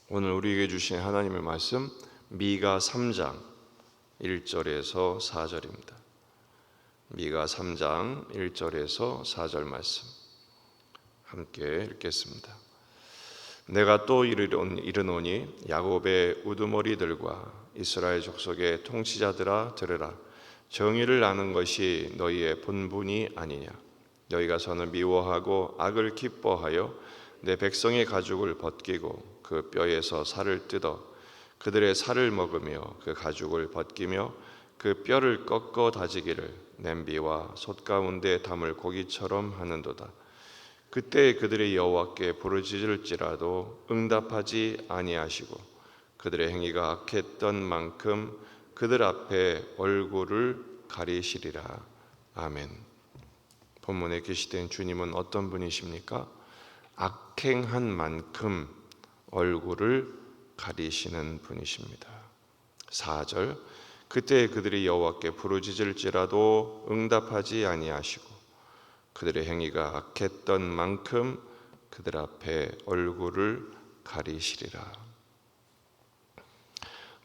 오늘 우리에게 주신 하나님의 말씀 미가 3장 1절에서 4절입니다. 미가 3장 1절에서 4절 말씀 함께 읽겠습니다. 내가 또 이르노니 야곱의 우두머리들과 이스라엘 족속의 통치자들아 들으라. 정의를 아는 것이 너희의 본분이 아니냐. 너희가 선을 미워하고 악을 기뻐하여 내 백성의 가죽을 벗기고 그 뼈에서 살을 뜯어 그들의 살을 먹으며 그 가죽을 벗기며 그 뼈를 꺾어 다지기를 냄비와 솥 가운데 담을 고기처럼 하는도다. 그때 그들의 여호와께 부르짖을지라도 응답하지 아니하시고 그들의 행위가 악했던 만큼 그들 앞에 얼굴을 가리시리라. 아멘. 본문에 계시된 주님은 어떤 분이십니까? 악행한 만큼 얼굴을 가리시는 분이십니다. 4절 그때 그들이 여호와께 부르짖을지라도 응답하지 아니하시고 그들의 행위가 악했던 만큼 그들 앞에 얼굴을 가리시리라.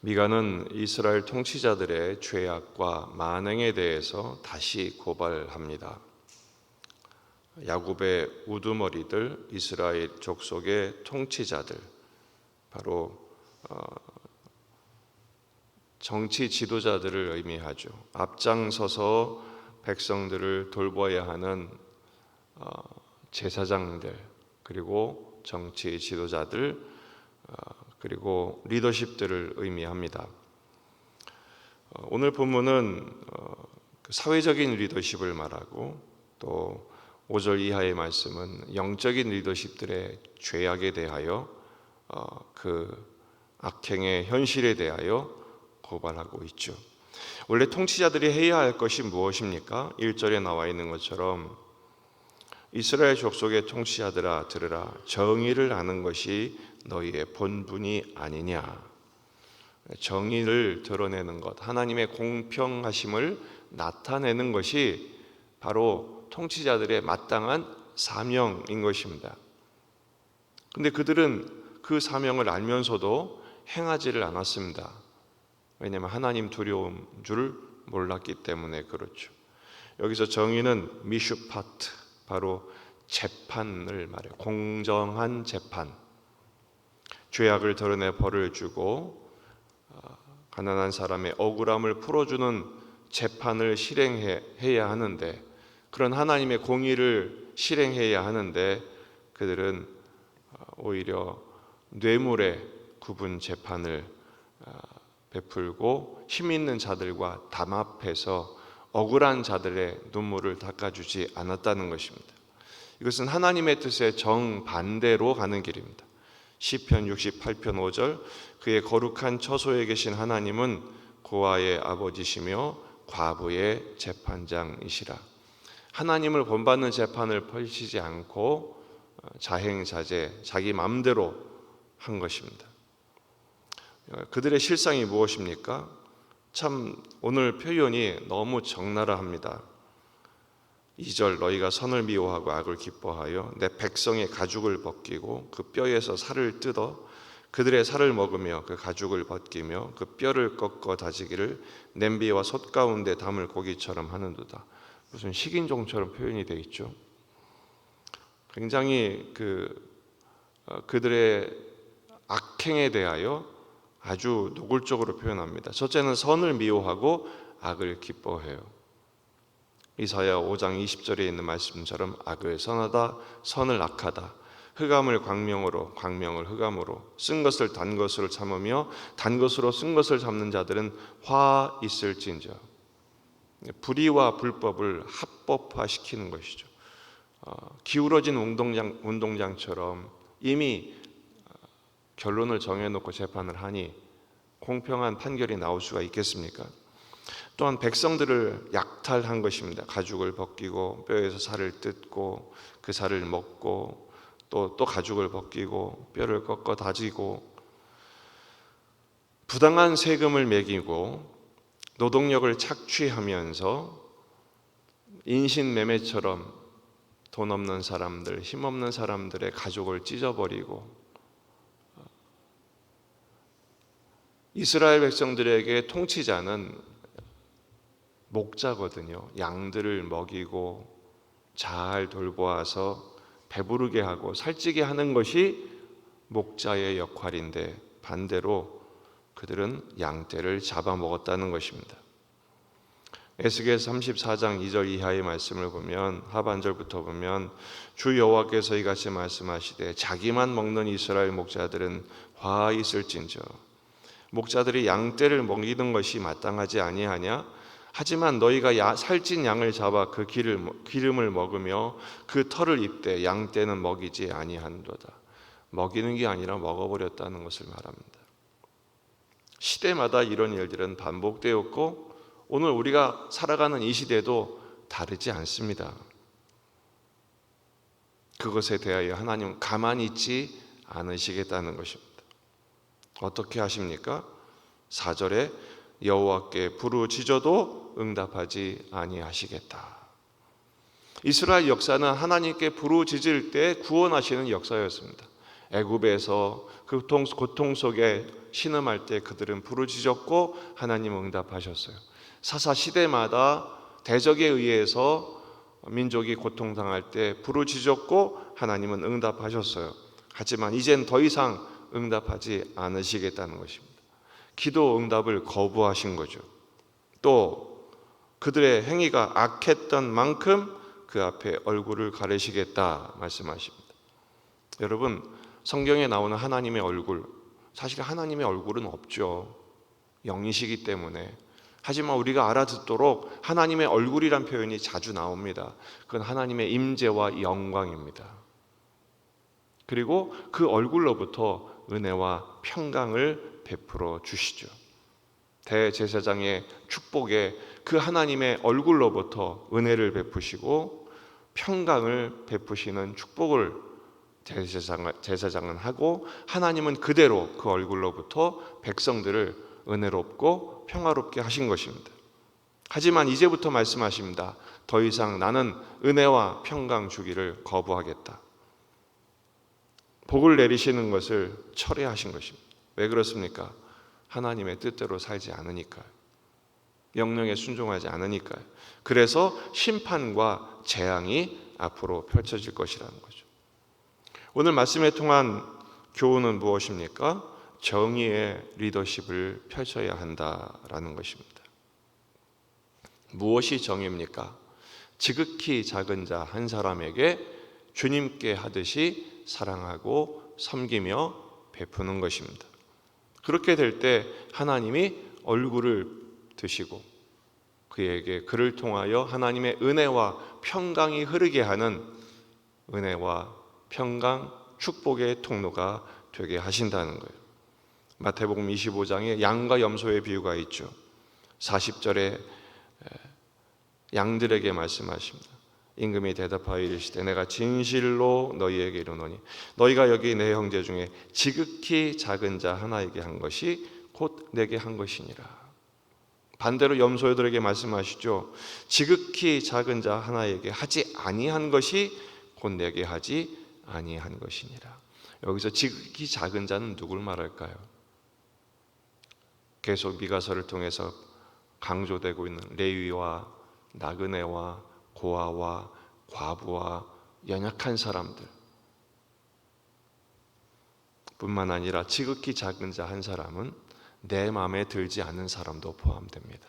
미가는 이스라엘 통치자들의 죄악과 만행에 대해서 다시 고발합니다. 야곱의 우두머리들, 이스라엘 족속의 통치자들, 바로 정치 지도자들을 의미하죠. 앞장서서 백성들을 돌봐야 하는 제사장들, 그리고 정치 지도자들, 그리고 리더십들을 의미합니다. 오늘 본문은 사회적인 리더십을 말하고 또 5절 이하의 말씀은 영적인 리더십들의 죄악에 대하여 그 악행의 현실에 대하여 고발하고 있죠. 원래 통치자들이 해야 할 것이 무엇입니까? 1절에 나와 있는 것처럼 이스라엘 족속의 통치자들아 들으라. 정의를 아는 것이 너희의 본분이 아니냐. 정의를 드러내는 것, 하나님의 공평하심을 나타내는 것이 바로 통치자들의 마땅한 사명인 것입니다. 그런데 그들은 그 사명을 알면서도 행하지를 않았습니다. 왜냐하면 하나님 두려운 줄 몰랐기 때문에 그렇죠. 여기서 정의는 미슈파트, 바로 재판을 말해요. 공정한 재판. 죄악을 드러내 벌을 주고 가난한 사람의 억울함을 풀어주는 재판을 실행해야 하는데, 그런 하나님의 공의를 실행해야 하는데 그들은 오히려 뇌물의 구분 재판을 베풀고 힘 있는 자들과 담합해서 억울한 자들의 눈물을 닦아주지 않았다는 것입니다. 이것은 하나님의 뜻의 정반대로 가는 길입니다. 시편 68편 5절 그의 거룩한 처소에 계신 하나님은 고아의 아버지시며 과부의 재판장이시라. 하나님을 본받는 재판을 펼치지 않고 자행자재, 자기 마음대로 한 것입니다. 그들의 실상이 무엇입니까? 참 오늘 표현이 너무 적나라합니다. 2절 너희가 선을 미워하고 악을 기뻐하여 내 백성의 가죽을 벗기고 그 뼈에서 살을 뜯어 그들의 살을 먹으며 그 가죽을 벗기며 그 뼈를 꺾어 다지기를 냄비와 솥 가운데 담을 고기처럼 하는도다. 무슨 식인종처럼 표현이 되어 있죠. 굉장히 그들의 악행에 대하여 아주 노골적으로 표현합니다. 첫째는 선을 미워하고 악을 기뻐해요. 이사야 5장 20절에 있는 말씀처럼 악을 선하다, 선을 악하다. 흑암을 광명으로, 광명을 흑암으로, 쓴 것을 단 것으로 참으며 단 것으로 쓴 것을 참는 자들은 화 있을진저. 불의와 불법을 합법화시키는 것이죠. 기울어진 운동장처럼 이미 결론을 정해놓고 재판을 하니 공평한 판결이 나올 수가 있겠습니까? 또한 백성들을 약탈한 것입니다. 가죽을 벗기고 뼈에서 살을 뜯고 그 살을 먹고 또 가죽을 벗기고 뼈를 꺾어 다지고 부당한 세금을 매기고 노동력을 착취하면서 인신매매처럼 돈 없는 사람들, 힘없는 사람들의 가족을 찢어버리고 이스라엘 백성들에게 통치자는 목자거든요. 양들을 먹이고 잘 돌보아서 배부르게 하고 살찌게 하는 것이 목자의 역할인데, 반대로 그들은 양떼를 잡아먹었다는 것입니다. 에스겔 34장 2절 이하의 말씀을 보면, 하반절부터 보면 주 여호와께서 이같이 말씀하시되 자기만 먹는 이스라엘 목자들은 화 있을진저, 목자들이 양떼를 먹이는 것이 마땅하지 아니하냐? 하지만 너희가 살찐 양을 잡아 그 기름을 먹으며 그 털을 입되 양떼는 먹이지 아니한도다. 먹이는 게 아니라 먹어버렸다는 것을 말합니다. 시대마다 이런 일들은 반복되었고 오늘 우리가 살아가는 이 시대도 다르지 않습니다. 그것에 대하여 하나님은 가만히 있지 않으시겠다는 것입니다. 어떻게 하십니까? 4절에 여호와께 부르짖어도 응답하지 아니하시겠다. 이스라엘 역사는 하나님께 부르짖을 때 구원하시는 역사였습니다. 애굽에서 그 고통 속에 신음할 때 그들은 부르짖었고 하나님은 응답하셨어요. 사사 시대마다 대적에 의해서 민족이 고통당할 때 부르짖었고 하나님은 응답하셨어요. 하지만 이젠 더 이상 응답하지 않으시겠다는 것입니다. 기도 응답을 거부하신 거죠. 또 그들의 행위가 악했던 만큼 그 앞에 얼굴을 가리시겠다 말씀하십니다. 여러분, 성경에 나오는 하나님의 얼굴, 사실 하나님의 얼굴은 없죠. 영이시기 때문에. 하지만 우리가 알아듣도록 하나님의 얼굴이란 표현이 자주 나옵니다. 그건 하나님의 임재와 영광입니다. 그리고 그 얼굴로부터 은혜와 평강을 베풀어 주시죠. 대제사장의 축복에 그 하나님의 얼굴로부터 은혜를 베푸시고 평강을 베푸시는 축복을 제사장은 하고, 하나님은 그대로 그 얼굴로부터 백성들을 은혜롭고 평화롭게 하신 것입니다. 하지만 이제부터 말씀하십니다. 더 이상 나는 은혜와 평강 주기를 거부하겠다. 복을 내리시는 것을 철회하신 것입니다. 왜 그렇습니까? 하나님의 뜻대로 살지 않으니까요. 명령에 순종하지 않으니까요. 그래서 심판과 재앙이 앞으로 펼쳐질 것이라는 거죠. 오늘 말씀에 통한 교훈은 무엇입니까? 정의의 리더십을 펼쳐야 한다라는 것입니다. 무엇이 정의입니까? 지극히 작은 자 한 사람에게 주님께 하듯이 사랑하고 섬기며 베푸는 것입니다. 그렇게 될 때 하나님이 얼굴을 드시고 그를 통하여 하나님의 은혜와 평강이 흐르게 하는 은혜와 평강, 축복의 통로가 되게 하신다는 거예요. 마태복음 25장에 양과 염소의 비유가 있죠. 40절에 양들에게 말씀하십니다. 임금이 대답하여 이르시되 내가 진실로 너희에게 이르노니 너희가 여기 내 형제 중에 지극히 작은 자 하나에게 한 것이 곧 내게 한 것이니라. 반대로 염소들에게 말씀하시죠. 지극히 작은 자 하나에게 하지 아니한 것이 곧 내게 하지 아니한 것이니라. 여기서 지극히 작은 자는 누굴 말할까요? 계속 미가서를 통해서 강조되고 있는 레위와 나그네와 고아와 과부와 연약한 사람들 뿐만 아니라 지극히 작은 자 한 사람은 내 마음에 들지 않는 사람도 포함됩니다.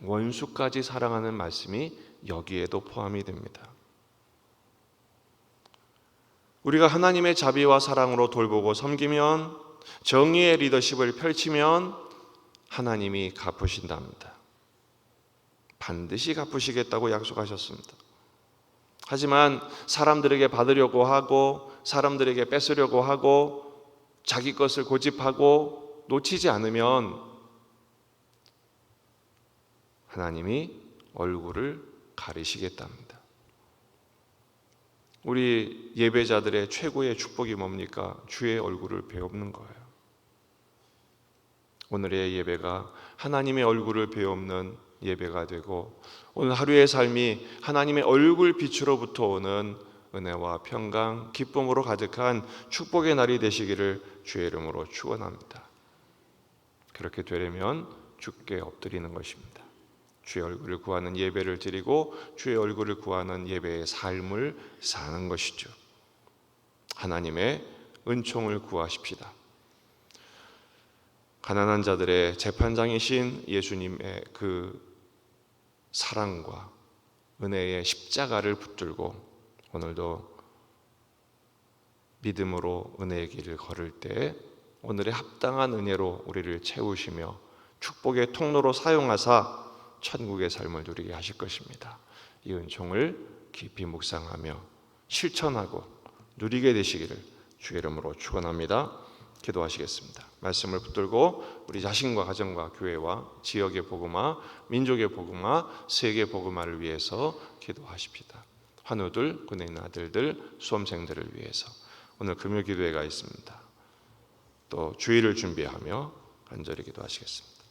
원수까지 사랑하는 말씀이 여기에도 포함이 됩니다. 우리가 하나님의 자비와 사랑으로 돌보고 섬기면, 정의의 리더십을 펼치면 하나님이 갚으신답니다. 반드시 갚으시겠다고 약속하셨습니다. 하지만 사람들에게 받으려고 하고 사람들에게 뺏으려고 하고 자기 것을 고집하고 놓치지 않으면 하나님이 얼굴을 가리시겠답니다. 우리 예배자들의 최고의 축복이 뭡니까? 주의 얼굴을 베옵는 거예요. 오늘의 예배가 하나님의 얼굴을 베옵는 예배가 되고 오늘 하루의 삶이 하나님의 얼굴 빛으로부터 오는 은혜와 평강, 기쁨으로 가득한 축복의 날이 되시기를 주의 이름으로 축원합니다. 그렇게 되려면 주께 엎드리는 것입니다. 주의 얼굴을 구하는 예배를 드리고 주의 얼굴을 구하는 예배의 삶을 사는 것이죠. 하나님의 은총을 구하십시다. 가난한 자들의 재판장이신 예수님의 그 사랑과 은혜의 십자가를 붙들고 오늘도 믿음으로 은혜의 길을 걸을 때 오늘의 합당한 은혜로 우리를 채우시며 축복의 통로로 사용하사 천국의 삶을 누리게 하실 것입니다. 이 은총을 깊이 묵상하며 실천하고 누리게 되시기를 주의 이름으로 축원합니다. 기도하시겠습니다. 말씀을 붙들고 우리 자신과 가정과 교회와 지역의 복음화, 민족의 복음화, 세계 복음화를 위해서 기도하십시다. 환우들, 군에 있는 아들들, 수험생들을 위해서 오늘 금요 기도회가 있습니다. 또 주일을 준비하며 간절히 기도하시겠습니다.